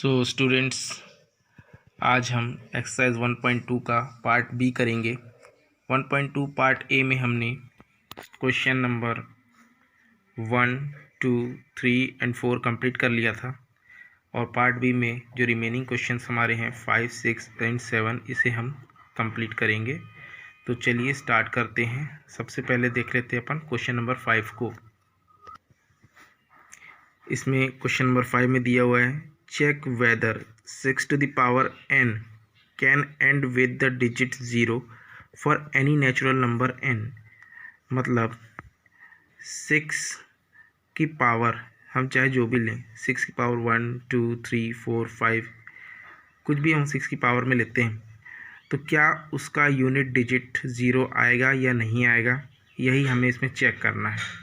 So students, आज हम exercise 1.2 का पार्ट बी करेंगे। 1.2 पार्ट ए में हमने क्वेश्चन नंबर 1, 2, 3 एंड 4 कंप्लीट कर लिया था और पार्ट बी में जो रिमेनिंग क्वेश्चंस हमारे हैं 5, 6 एंड 7 इसे हम कंप्लीट करेंगे। तो चलिए स्टार्ट करते हैं। सबसे पहले देख लेते हैं अपन क्वेश्चन नंबर 5 को। इसमें क्वेश्चन नंबर 5 में दिया हुआ है, check whether 6 to the power n can end with the digit 0 for any natural number n। मतलब 6 की पावर हम चाहे जो भी लें, 6 की पावर 1, 2, 3, 4, 5 कुछ भी हम 6 की पावर में लेते हैं, तो क्या उसका यूनिट डिजिट 0 आएगा या नहीं आएगा, यही हमें इसमें चेक करना है।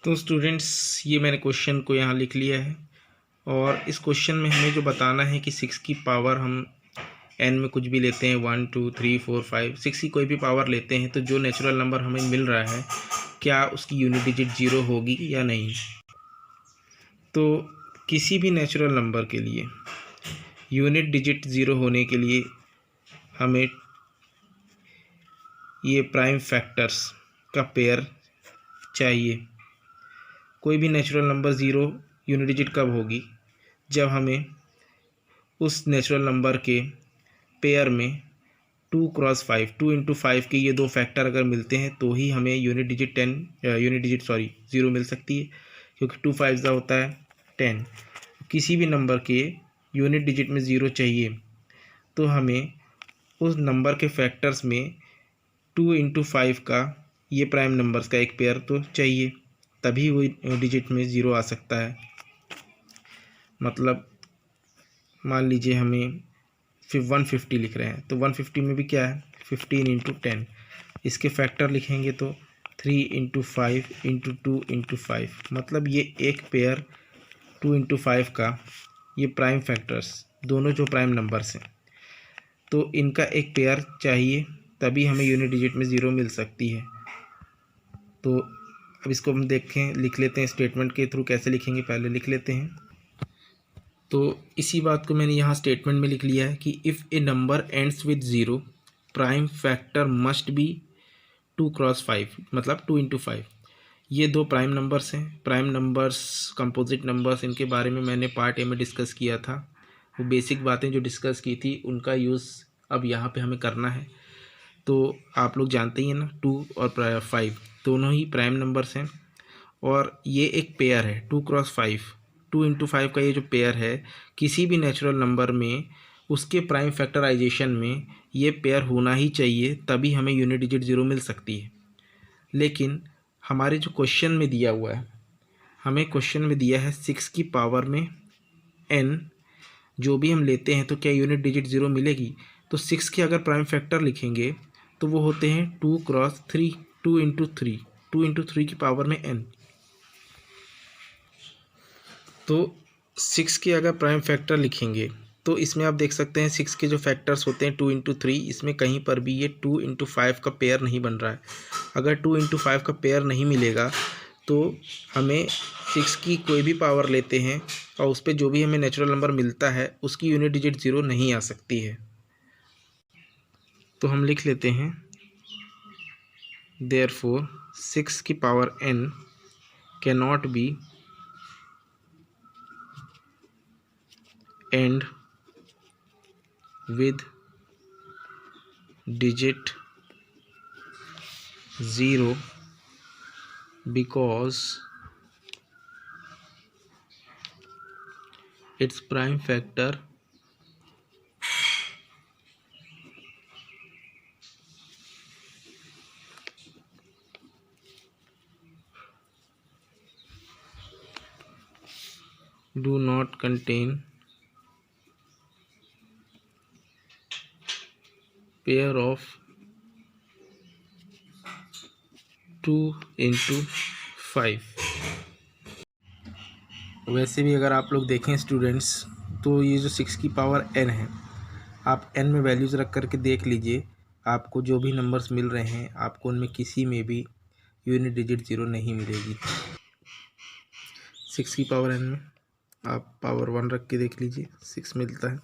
तो स्टूडेंट्स, ये मैंने क्वेश्चन को यहाँ लिख लिया है और इस क्वेश्चन में हमें जो बताना है कि 6 की पावर हम n में कुछ भी लेते हैं, 1, 2, 3, 4, 5, 6 की कोई भी पावर लेते हैं, तो जो नेचुरल नंबर हमें मिल रहा है क्या उसकी यूनिट डिजिट 0 होगी या नहीं। तो किसी भी नेचुरल नंबर के लिए यूनिट डिजिट 0 होने के लिए हमें ये प्राइम फैक्टर्स का पेयर चाहिए। कोई भी नेचुरल नंबर 0 यूनिट डिजिट कब होगी, जब हमें उस नेचुरल नंबर के पेयर में 2 × 5 2 × 5 के ये दो फैक्टर अगर मिलते हैं तो ही हमें यूनिट डिजिट 0 मिल सकती है, क्योंकि 2 5 होता है 10। किसी भी नंबर के यूनिट डिजिट में 0 चाहिए तो हमें उस नंबर के फैक्टर्स में 2 × 5 का ये प्राइम नंबर्स का एक पेयर तो चाहिए, तभी वो डिजिट में 0 आ सकता है। मतलब मान लीजिए हमें 150 लिख रहे हैं, तो 150 में भी क्या है 15 × 10, इसके फैक्टर लिखेंगे तो 3 × 5 × 2 × 5, मतलब ये एक पेयर 2 × 5 का ये प्राइम फैक्टर्स दोनों जो प्राइम नंबर्स हैं, तो इनका एक पेयर चाहिए, तभी हमें यूनिट डिजिट में 0 मिल सकती है। तो अब इसको हम देखें, लिख लेते हैं, स्टेटमेंट के थ्रू कैसे लिखेंगे पहले लिख लेते हैं। तो इसी बात को मैंने यहाँ स्टेटमेंट में लिख लिया है कि if A number ends with 0 prime factor must be 2 × 5, मतलब 2 × 5। ये दो प्राइम नंबर्स हैं। प्राइम नंबर्स, कंपोजिट नंबर्स, इनके बारे में मैंने पार्ट ए में डिस्कस किया था। वो बेसिक बातें जो डिस्कस की थी उनका यूज़ अब यहाँ पे हमें करना है। तो आप लोग जानते ही हैं ना, 2 और 5 दोनों ही प्राइम नंबर्स हैं और ये एक पेयर है 2 × 5। 2 × 5 का ये जो पेयर है, किसी भी नेचुरल नंबर में उसके प्राइम फैक्टराइजेशन में ये पेयर होना ही चाहिए, तभी हमें यूनिट डिजिट 0 मिल सकती है। लेकिन हमारे जो क्वेश्चन में दिया हुआ है, हमें क्वेश्चन में दिया है 6 की पावर में n जो भी हम लेते हैं तो क्या यूनिट डिजिट 0 मिलेगी। तो 6 के अगर प्राइम फैक्टर लिखेंगे तो वो होते हैं 2 × 3, 2 × 3, 2 × 3 की पावर में n। तो 6 के अगर प्राइम फैक्टर लिखेंगे तो इसमें आप देख सकते हैं 6 के जो फैक्टर्स होते हैं 2 × 3, इसमें कहीं पर भी ये 2 × 5 का पेयर नहीं बन रहा है। अगर 2 × 5 का पेयर नहीं मिलेगा तो हमें 6 की कोई भी पावर लेते हैं और उस पर जो भी हमें नेचुरल नंबर मिलता है उसकी यूनिट डिजिट 0 नहीं आ सकती है। तो हम लिख लेते हैं, देयरफॉर 6 की power n can not be end with digit 0 because its prime factor do not contain pair of 2 × 5। वैसे भी अगर आप लोग देखें स्टूडेंट्स, तो ये जो 6 की पावर n है, आप n में वैल्यूज़ रख करके देख लीजिए, आपको जो भी नंबर्स मिल रहे हैं आपको उनमें किसी में भी यूनिट डिजिट 0 नहीं मिलेगी 6 की पावर n में। आप पावर 1 रख के देख लीजिए 6 मिलता है,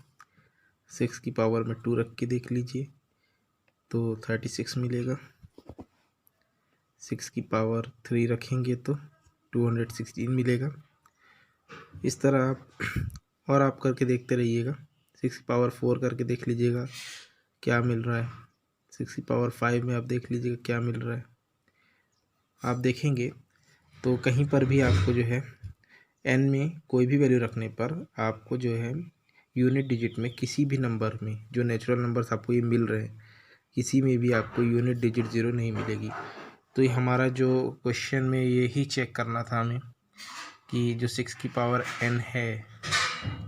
6 की पावर में 2 रख के देख लीजिए तो 36 मिलेगा, 6 की पावर 3 रखेंगे तो 216 मिलेगा। इस तरह आप और आप करके देखते रहिएगा। 6 की पावर 4 करके देख लीजिएगा क्या मिल रहा है, 6 की पावर 5 में आप देख लीजिएगा क्या मिल रहा है। आप देखेंगे तो कहीं पर भी आपको जो है n में कोई भी वैल्यू रखने पर आपको जो है यूनिट डिजिट में किसी भी नंबर में जो नेचुरल नंबर्स आपको ये मिल रहे हैं किसी में भी आपको यूनिट डिजिट ज़ीरो नहीं मिलेगी। तो ये हमारा जो क्वेश्चन में यही चेक करना था हमें कि जो 6 की पावर n है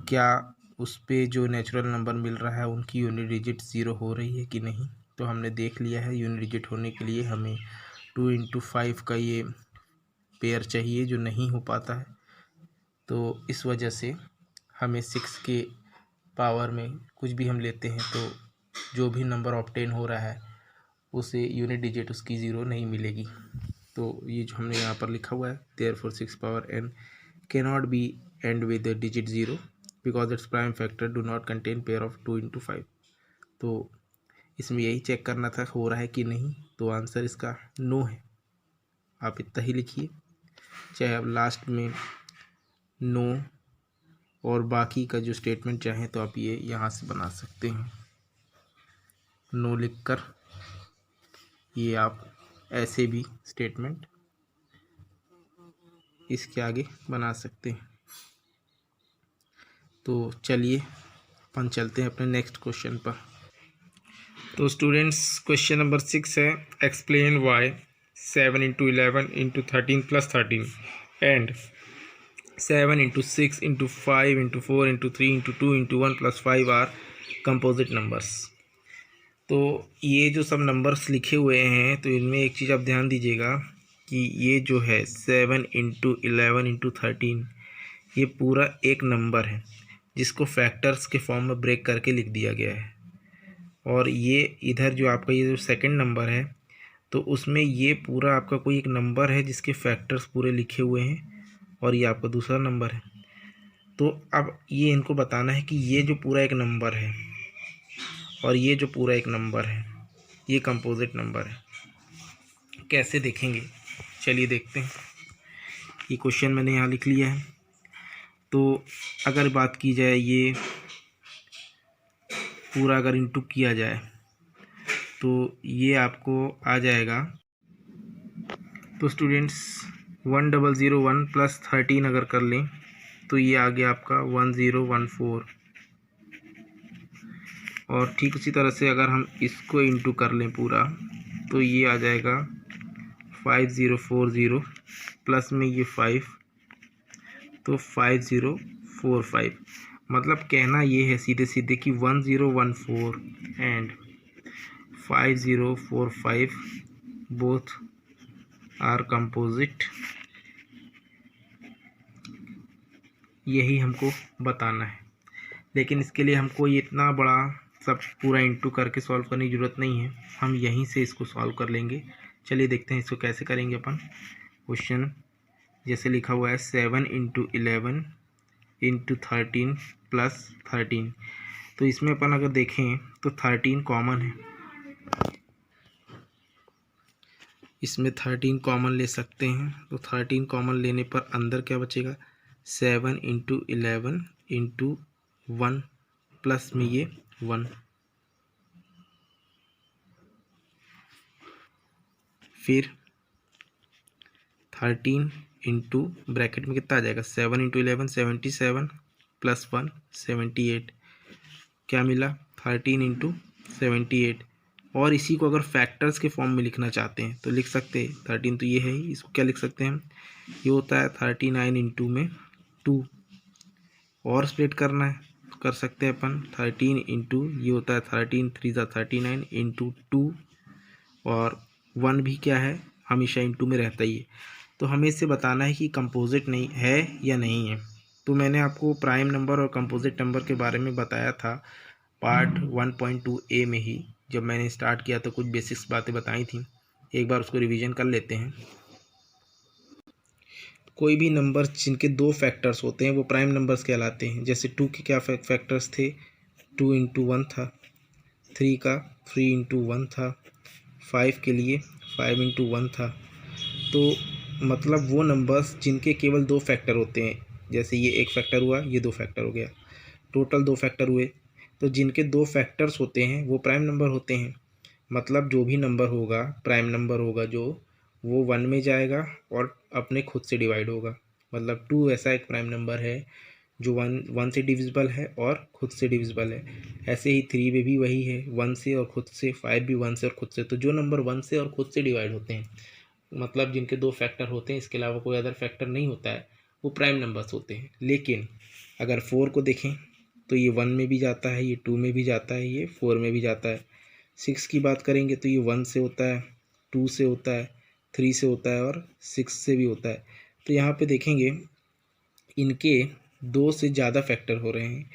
क्या उस पे जो नेचुरल नंबर मिल रहा है उनकी यूनिट डिजिट ज़ीरो हो रही है कि नहीं। तो हमने देख लिया है यूनिट डिजिट होने के लिए हमें 2 × 5 का ये पेयर चाहिए जो नहीं हो पाता है। तो इस वजह से हमें 6 के पावर में कुछ भी हम लेते हैं तो जो भी नंबर ऑब्टेन हो रहा है उसे यूनिट डिजिट उसकी ज़ीरो नहीं मिलेगी। तो ये जो हमने यहाँ पर लिखा हुआ है therefore 6 power n cannot be and with digit zero because its prime factor do not contain pair of 2 × 5। तो इसमें यही चेक करना था हो रहा है कि नहीं। तो आंसर इसका नो है। आप इतना ही लिखिए, चाहे आप लास्ट में नो और बाकी का जो स्टेटमेंट चाहें तो आप ये यहाँ से बना सकते हैं। नो लिखकर ये आप ऐसे भी स्टेटमेंट इसके आगे बना सकते हैं। तो चलिए अपन चलते हैं अपने नेक्स्ट क्वेश्चन पर। तो स्टूडेंट्स क्वेश्चन नंबर 6 है explain why 7 × 11 × 13 + 13 and 7 × 6 × 5 × 4 × 3 × 2 × 1 + 5 are composite numbers. तो ये जो सब नंबर्स लिखे हुए हैं तो इनमें एक चीज़ आप ध्यान दीजिएगा कि ये जो है 7 × 11 × 13 ये पूरा एक नंबर है जिसको फैक्टर्स के फॉर्म में ब्रेक करके लिख दिया गया है। और ये इधर जो आपका ये जो सेकंड नंबर है तो उसमें ये पूरा आपका कोई एक नंबर है जिसके फैक्टर्स पूरे लिखे हुए हैं और ये आपका दूसरा नंबर है। तो अब ये इनको बताना है कि ये जो पूरा एक नंबर है और ये जो पूरा एक नंबर है ये कंपोजिट नंबर है। कैसे देखेंगे चलिए देखते हैं। ये क्वेश्चन मैंने यहाँ लिख लिया है। तो अगर बात की जाए ये पूरा अगर इंटू किया जाए तो ये आपको आ जाएगा। तो स्टूडेंट्स 1001 + 13 अगर कर लें तो ये आ गया आपका 1014। और ठीक उसी तरह से अगर हम इसको इंटू कर लें पूरा तो ये आ जाएगा 5040 प्लस में ये 5 तो 5045। मतलब कहना ये है सीधे सीधे कि 1014 एंड 5045 बोथ आर कंपोजिट। यही हमको बताना है। लेकिन इसके लिए हमको ये इतना बड़ा सब पूरा इंटू करके सॉल्व करने की ज़रूरत नहीं है, हम यहीं से इसको सॉल्व कर लेंगे। चलिए देखते हैं इसको कैसे करेंगे अपन। क्वेश्चन जैसे लिखा हुआ है 7 × 11 × 13 + 13। तो इसमें अपन अगर देखें तो 13 कॉमन है, इसमें 13 कॉमन ले सकते हैं। तो 13 कॉमन लेने पर अंदर क्या बचेगा 7 × 11 × 1 प्लस में ये 1। फिर 13 इंटू ब्रैकेट में कितना आ जाएगा 7 × 11 77 + 1 78। क्या मिला 13 × 78। और इसी को अगर फैक्टर्स के फॉर्म में लिखना चाहते हैं तो लिख सकते हैं। 13 तो ये है ही, इसको क्या लिख सकते हैं हम, ये होता है 39 इंटू में 2। और स्प्लिट करना है तो कर सकते हैं अपन 13 इंटू ये होता है 13 3 × 39 इंटू 2। और 1 भी क्या है हमेशा इंटू में रहता ही है। तो हमें इससे बताना है कि कंपोजिट नहीं है या नहीं है। तो मैंने आपको प्राइम नंबर और कंपोजिट नंबर के बारे में बताया था पार्ट 1.2a में ही, जब मैंने स्टार्ट किया तो कुछ बेसिक्स बातें बताई थी। एक बार उसको रिवीजन कर लेते हैं। कोई भी नंबर जिनके 2 फैक्टर्स होते हैं वो प्राइम नंबर्स कहलाते हैं। जैसे 2 के क्या फैक्टर्स थे, 2 इंटू 1 था, 3 का 3 इंटू 1 था, 5 के लिए 5 इंटू 1 था। तो मतलब वो नंबर्स जिनके केवल 2 फैक्टर होते हैं, जैसे ये एक फैक्टर हुआ, ये 2 फैक्टर हो गया, टोटल 2 फैक्टर हुए, तो जिनके 2 फैक्टर्स होते हैं वो प्राइम नंबर होते हैं। मतलब जो भी नंबर होगा, प्राइम नंबर होगा जो, वो 1 में जाएगा और अपने खुद से डिवाइड होगा। मतलब 2 ऐसा एक प्राइम नंबर है जो 1 से डिविजिबल है और खुद से डिविजिबल है। ऐसे ही 3 में भी वही है, 1 से और खुद से, 5 भी 1 से और खुद से। तो जो नंबर 1 से और खुद से डिवाइड होते हैं, मतलब जिनके 2 फैक्टर होते हैं, इसके अलावा कोई अदर फैक्टर नहीं होता है, वो प्राइम नंबर्स होते हैं। लेकिन अगर 4 को देखें तो ये 1 में भी जाता है, ये 2 में भी जाता है, ये 4 में भी जाता है। 6 की बात करेंगे तो ये 1 से होता है, 2 से होता है, 3 से होता है और 6 से भी होता है। तो यहाँ पे देखेंगे इनके 2 से ज़्यादा फैक्टर हो रहे हैं।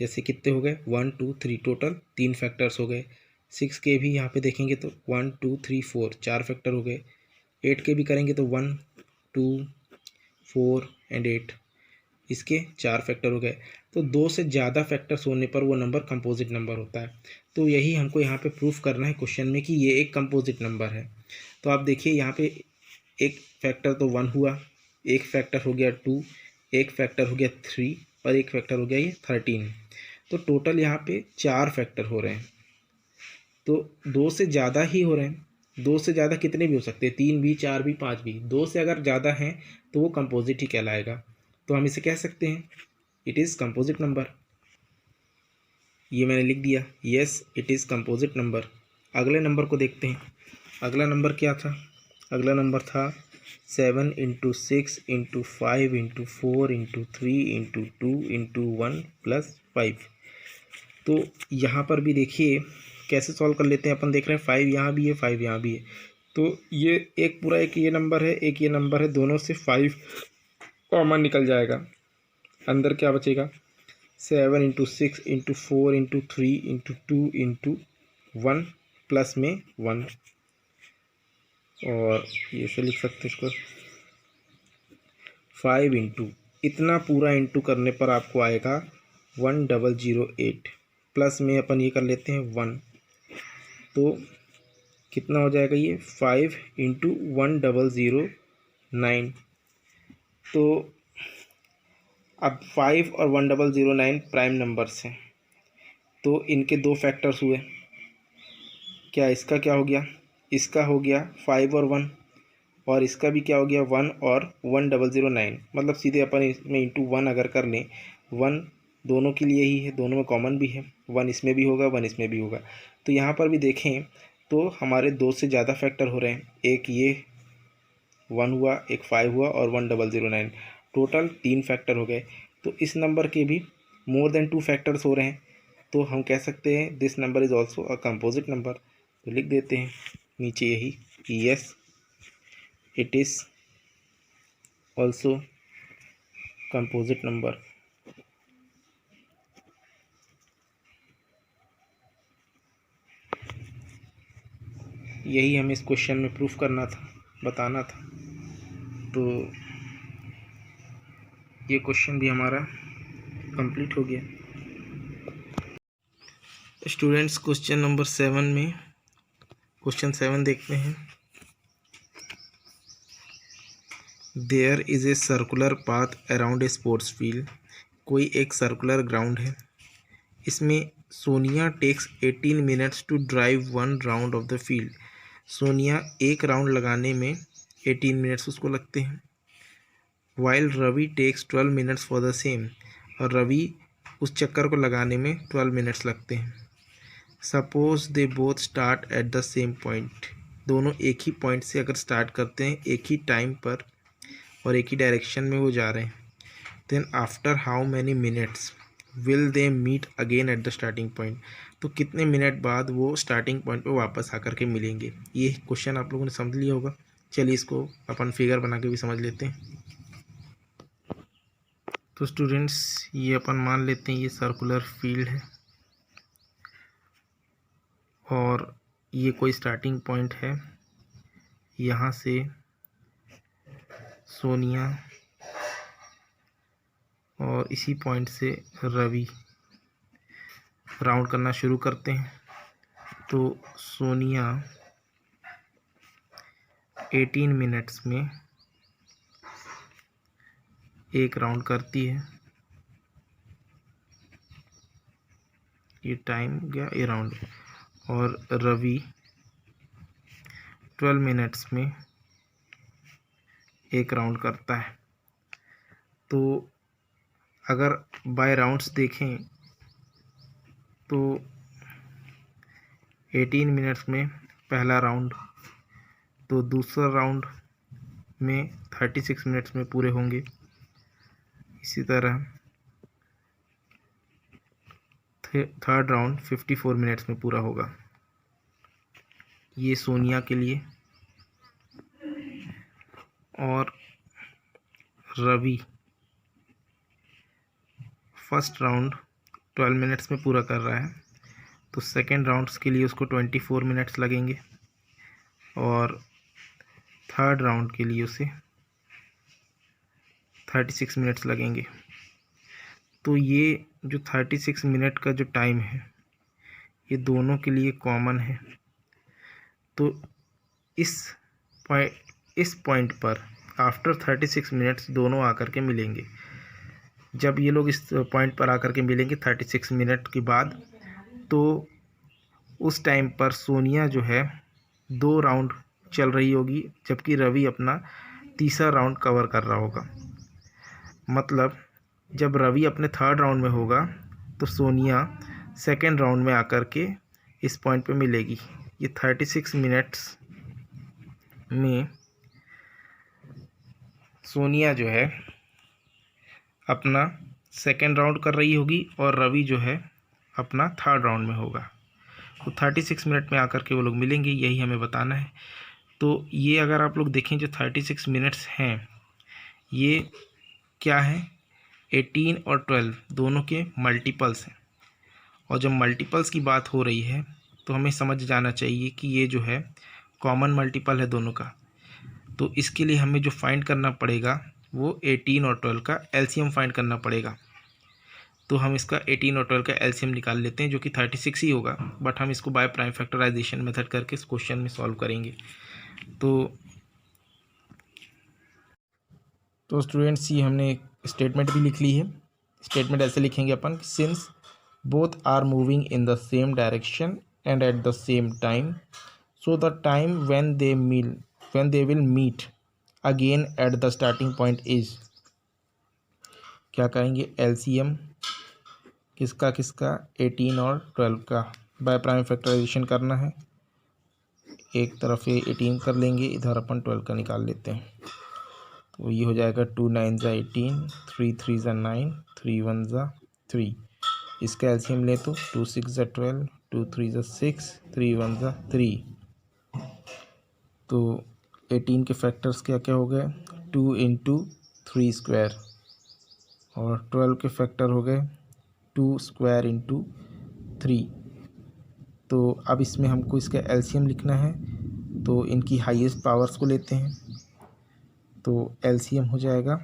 जैसे कितने हो गए, 1 2 3, टोटल 3 फैक्टर्स हो गए। 6 के भी यहाँ पे देखेंगे तो 1 2 3 4, 4 फैक्टर हो गए। 8 के भी करेंगे तो 1 2 4 एंड 8, इसके 4 फैक्टर हो गए। तो 2 से ज़्यादा फैक्टर्स होने पर वो नंबर कंपोजिट नंबर होता है। तो यही हमको यहाँ पे प्रूफ करना है क्वेश्चन में कि ये एक कंपोजिट नंबर है। तो आप देखिए यहाँ पे एक फैक्टर तो 1 हुआ, एक फैक्टर हो गया 2, एक फैक्टर हो गया 3 और एक फैक्टर हो गया ये 13। तो टोटल यहाँ पे 4 फैक्टर हो रहे हैं। तो 2 से ज़्यादा ही हो रहे हैं। 2 से ज़्यादा कितने भी हो सकते हैं, 3 भी, 4 भी, 5 भी। 2 से अगर ज़्यादा हैं तो वो कंपोजिट ही कहलाएगा। तो हम इसे कह सकते हैं इट इज़ कंपोजिट नंबर। ये मैंने लिख दिया, yes it is composite number. अगले नंबर को देखते हैं। अगला नंबर क्या था, अगला नंबर था 7 into 6 into 5 into 4 into 3 into 2 into 1 plus 5। तो यहाँ पर भी देखिए कैसे सॉल्व कर लेते हैं अपन। देख रहे हैं 5 यहाँ भी है, 5 यहाँ भी है। तो ये एक पूरा, एक ये नंबर है, एक ये नंबर है, दोनों से 5 कॉमन निकल जाएगा। अंदर क्या बचेगा, 7 into 6 into 4 into 3 into 2 into 1 plus में 1, और ये से लिख सकते हैं इसको 5 इंटू, इतना पूरा इंटू करने पर आपको आएगा 1008, प्लस में अपन ये कर लेते हैं 1। तो कितना हो जाएगा ये 5 इंटू 1009। तो अब 5 और 1009 प्राइम नंबर्स हैं, तो इनके 2 फैक्टर्स हुए। क्या इसका क्या हो गया, इसका हो गया 5 और 1, और इसका भी क्या हो गया 1 और 1009। मतलब सीधे अपन इसमें इंटू 1 अगर कर लें, 1 दोनों के लिए ही है, दोनों में कॉमन भी है, 1 इसमें भी होगा, 1 इसमें भी होगा। तो यहाँ पर भी देखें तो हमारे 2 से ज़्यादा फैक्टर हो रहे हैं। एक ये 1 हुआ, एक 5 हुआ और 1009, टोटल 3 फैक्टर हो गए। तो इस नंबर के भी मोर देन 2 फैक्टर्स हो रहे हैं। तो हम कह सकते हैं this number is also a composite number. तो लिख देते हैं नीचे यही, yes it is also composite number. यही हमें इस क्वेश्चन में प्रूफ करना था, बताना था। तो ये क्वेश्चन भी हमारा कंप्लीट हो गया। स्टूडेंट्स क्वेश्चन नंबर 7 में, क्वेश्चन 7 देखते हैं। There is a circular path around a sports field. कोई एक सर्कुलर ग्राउंड है, इसमें Sonia takes 18 minutes to drive 1 round of the field. Sonia एक राउंड लगाने में 18 मिनट्स उसको लगते हैं। While Ravi takes 12 minutes for the same, और रवि उस चक्कर को लगाने में 12 मिनट्स लगते हैं। Suppose they both start at the same point. दोनों एक ही पॉइंट से अगर स्टार्ट करते हैं, एक ही टाइम पर और एक ही डायरेक्शन में वो जा रहे हैं, then after how many minutes will they meet again at the starting point. तो कितने मिनट बाद वो स्टार्टिंग पॉइंट पे वापस आकर के मिलेंगे। ये क्वेश्चन आप लोगों ने समझ लिया होगा। चलिए इसको अपन फिगर बना के भी समझ लेते हैं। तो स्टूडेंट्स ये अपन मान लेते हैं ये सर्कुलर फील्ड है, और ये कोई स्टार्टिंग पॉइंट है। यहाँ से सोनिया और इसी पॉइंट से रवि राउंड करना शुरू करते हैं। तो सोनिया 18 मिनट्स में एक राउंड करती है। ये टाइम गया ये राउंड। और रवि 12 मिनट्स में एक राउंड करता है। तो अगर बाय राउंड्स देखें तो 18 मिनट्स में पहला राउंड, तो दूसरा राउंड में 36 मिनट्स में पूरे होंगे। इसी तरह थर्ड राउंड 54 मिनट्स में पूरा होगा। ये सोनिया के लिए। और रवि फर्स्ट राउंड 12 मिनट्स में पूरा कर रहा है, तो सेकेंड राउंड्स के लिए उसको 24 मिनट्स लगेंगे और थर्ड राउंड के लिए उसे 36 मिनट्स लगेंगे। तो ये जो 36 मिनट का जो टाइम है ये दोनों के लिए कॉमन है। तो इस पॉइंट पर आफ्टर 36 मिनट्स दोनों आकर के मिलेंगे। जब ये लोग इस पॉइंट पर आकर के मिलेंगे 36 मिनट के बाद, तो उस टाइम पर सोनिया जो है 2 राउंड चल रही होगी, जबकि रवि अपना तीसरा राउंड कवर कर रहा होगा। मतलब जब रवि अपने थर्ड राउंड में होगा तो सोनिया सेकेंड राउंड में आकर के इस पॉइंट पे मिलेगी। ये 36 मिनट्स में सोनिया जो है अपना सेकेंड राउंड कर रही होगी और रवि जो है अपना थर्ड राउंड में होगा। तो 36 मिनट में आकर के वो लोग मिलेंगे, यही हमें बताना है। तो ये अगर आप लोग देखें जो 36 मिनट्स हैं ये क्या है, 18 और 12 दोनों के मल्टीपल्स हैं। और जब मल्टीपल्स की बात हो रही है तो हमें समझ जाना चाहिए कि ये जो है कॉमन मल्टीपल है दोनों का। तो इसके लिए हमें जो फाइंड करना पड़ेगा वो 18 और 12 का एलसीएम फाइंड करना पड़ेगा। तो हम इसका 18 और 12 का एलसीएम निकाल लेते हैं, जो कि 36 ही होगा, बट हम इसको बाय प्राइम फैक्टराइजेशन मेथड करके इस क्वेश्चन में सॉल्व करेंगे। तो स्टूडेंट्स ये हमने एक स्टेटमेंट भी लिख ली है। स्टेटमेंट ऐसे लिखेंगे अपन, since both are moving in the same direction and at the same time, so the time when they will meet again at the starting point is. क्या करेंगे, एलसीएम किसका 18 और 12 का बाय प्राइम फैक्टराइजेशन करना है। एक तरफ ये 18 कर लेंगे, इधर अपन 12 का निकाल लेते हैं। तो ये हो जाएगा 2 9 ज़ा 18, 3 3 ज़ा 9, 3 1 ज़ा 3। इसका एलसीएम ले तो 2 6 ज़ा 12, 2 3 ज़ा 6, 3 1 ज़ा 3। तो 18 के फैक्टर्स क्या क्या हो गए, 2 इंटू 3 स्क्वायर, और 12 के फैक्टर हो गए 2 स्क्वायर इंटू 3। तो अब इसमें हमको इसका एलसीएम लिखना है, तो इनकी हाईएस्ट पावर्स को लेते हैं। तो एलसीएम हो जाएगा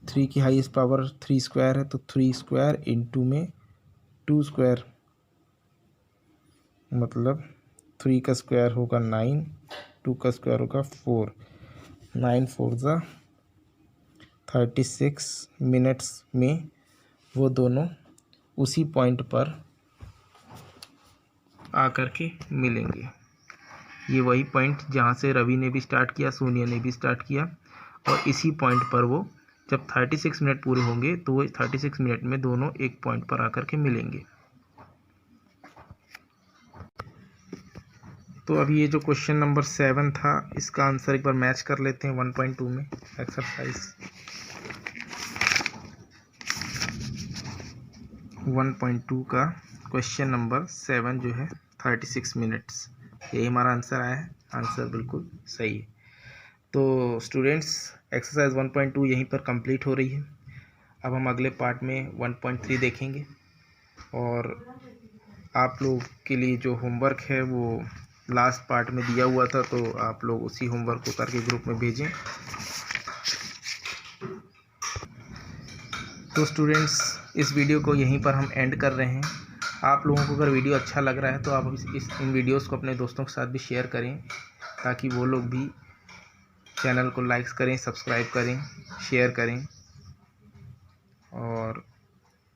3 की हाईएस्ट पावर 3 स्क्वायर है, तो 3 स्क्वायर इंटू में 2 स्क्वायर, मतलब 3 का स्क्वायर होगा 9, 2 का स्क्वायर होगा 4, 9 4 ज़ा 36 मिनट्स में वो दोनों उसी पॉइंट पर आकर के मिलेंगे। ये वही पॉइंट जहाँ से रवि ने भी स्टार्ट किया, सोनिया ने भी स्टार्ट किया, और इसी पॉइंट पर वो जब 36 मिनट पूरे होंगे तो वो 36 मिनट में दोनों एक पॉइंट पर आकर के मिलेंगे। तो अभी ये जो क्वेश्चन नंबर 7 था इसका आंसर एक बार मैच कर लेते हैं 1.2 में। एक्सरसाइज 1.2 का क्वेश्चन नंबर 7 जो है 36 मिनट्स, यही हमारा आंसर आया है। आंसर बिल्कुल सही है। तो स्टूडेंट्स एक्सरसाइज 1.2 यहीं पर कंप्लीट हो रही है। अब हम अगले पार्ट में 1.3 देखेंगे, और आप लोग के लिए जो होमवर्क है वो लास्ट पार्ट में दिया हुआ था, तो आप लोग उसी होमवर्क को करके ग्रुप में भेजें। तो स्टूडेंट्स इस वीडियो को यहीं पर हम एंड कर रहे हैं। आप लोगों को अगर वीडियो अच्छा लग रहा है तो आप इन वीडियोस को अपने दोस्तों के साथ भी शेयर करें, ताकि वो लोग भी चैनल को लाइक करें, सब्सक्राइब करें, शेयर करें। और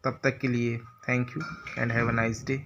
तब तक के लिए thank you and have a nice day.